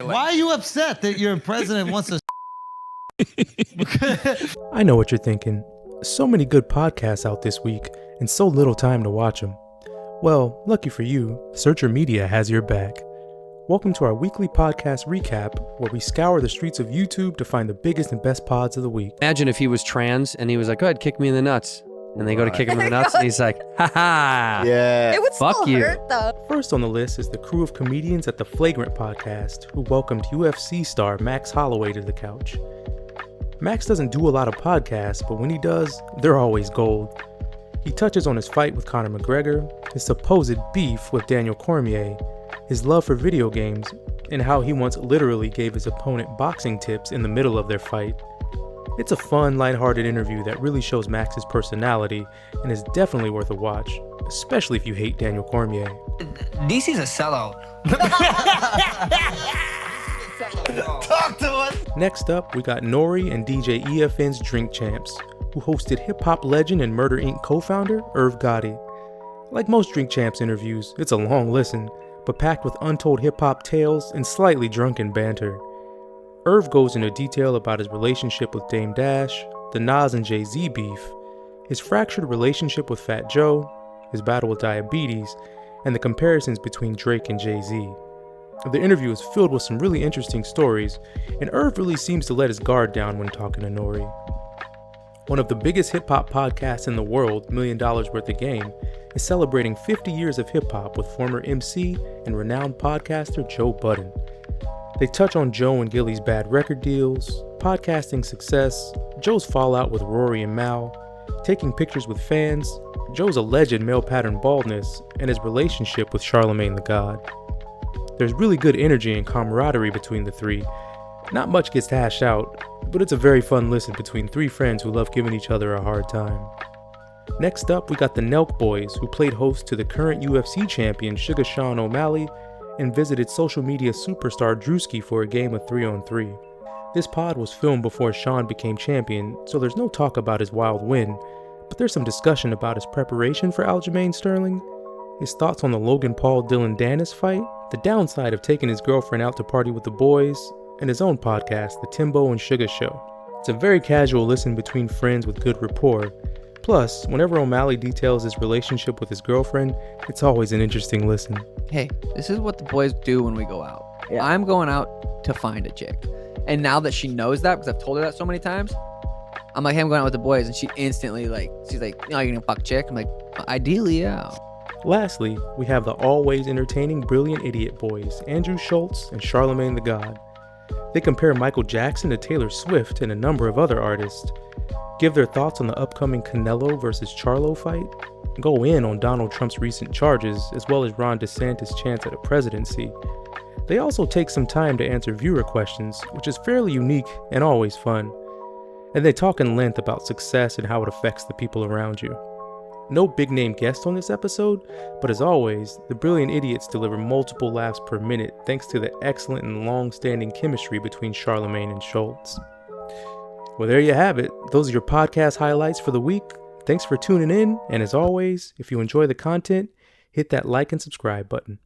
anyway. Why are you upset that your president wants to? I know what you're thinking. So many good podcasts out this week, and so little time to watch them. Well, lucky for you, Searcher Media has your back. Welcome to our weekly podcast recap, where we scour the streets of YouTube to find the biggest and best pods of the week. Imagine if he was trans and he was like, go ahead, kick me in the nuts. And they go to kick him in the nuts and he's like, ha ha. Yeah. It would Fuck still you. hurt though. First on the list is the crew of comedians at the Flagrant podcast, who welcomed UFC star Max Holloway to the couch. Max doesn't do a lot of podcasts, but when he does, they're always gold. He touches on his fight with Conor McGregor, his supposed beef with Daniel Cormier, his love for video games, and how he once literally gave his opponent boxing tips in the middle of their fight. It's a fun, lighthearted interview that really shows Max's personality and is definitely worth a watch, especially if you hate Daniel Cormier. DC's a sellout. Talk to us. Next up, we got Nori and DJ EFN's Drink Champs, who hosted hip-hop legend and Murder Inc. co-founder Irv Gotti. Like most Drink Champs interviews, it's a long listen, but packed with untold hip-hop tales and slightly drunken banter. Irv goes into detail about his relationship with Dame Dash, the Nas and Jay-Z beef, his fractured relationship with Fat Joe, his battle with diabetes, and the comparisons between Drake and Jay-Z. The interview is filled with some really interesting stories, and Irv really seems to let his guard down when talking to Nori. One of the biggest hip-hop podcasts in the world, $1 Million Worth of Game, is celebrating 50 years of hip-hop with former MC and renowned podcaster Joe Budden. They touch on Joe and Gilly's bad record deals, podcasting success, Joe's fallout with Rory and Mal, taking pictures with fans, Joe's alleged male pattern baldness, and his relationship with Charlemagne the God. There's really good energy and camaraderie between the three. Not much gets hashed out, but it's a very fun listen between three friends who love giving each other a hard time. Next up, we got the Nelk Boys, who played host to the current UFC champion Sugar Sean O'Malley and visited social media superstar Drewski for a game of 3-on-3. This pod was filmed before Sean became champion, so there's no talk about his wild win, but there's some discussion about his preparation for Aljamain Sterling, his thoughts on the Logan Paul-Dylan Dennis fight, the downside of taking his girlfriend out to party with the boys, and his own podcast, The Timbo and Sugar Show. It's a very casual listen between friends with good rapport. Plus, whenever O'Malley details his relationship with his girlfriend, it's always an interesting listen. Hey, this is what the boys do when we go out. Yeah. I'm going out to find a chick. And now that she knows that, because I've told her that so many times, I'm like, hey, I'm going out with the boys. And she instantly, she's like, you know, you're going to fuck a chick? I'm like, ideally, yeah. Lastly, we have the always entertaining Brilliant Idiot Boys, Andrew Schultz and Charlemagne the God. They compare Michael Jackson to Taylor Swift and a number of other artists, give their thoughts on the upcoming Canelo versus Charlo fight, go in on Donald Trump's recent charges, as well as Ron DeSantis' chance at a presidency. They also take some time to answer viewer questions, which is fairly unique and always fun. And they talk in length about success and how it affects the people around you. No big name guest on this episode, but as always, the Brilliant Idiots deliver multiple laughs per minute thanks to the excellent and long-standing chemistry between Charlemagne and Schultz. Well, there you have it. Those are your podcast highlights for the week. Thanks for tuning in, and as always, if you enjoy the content, hit that like and subscribe button.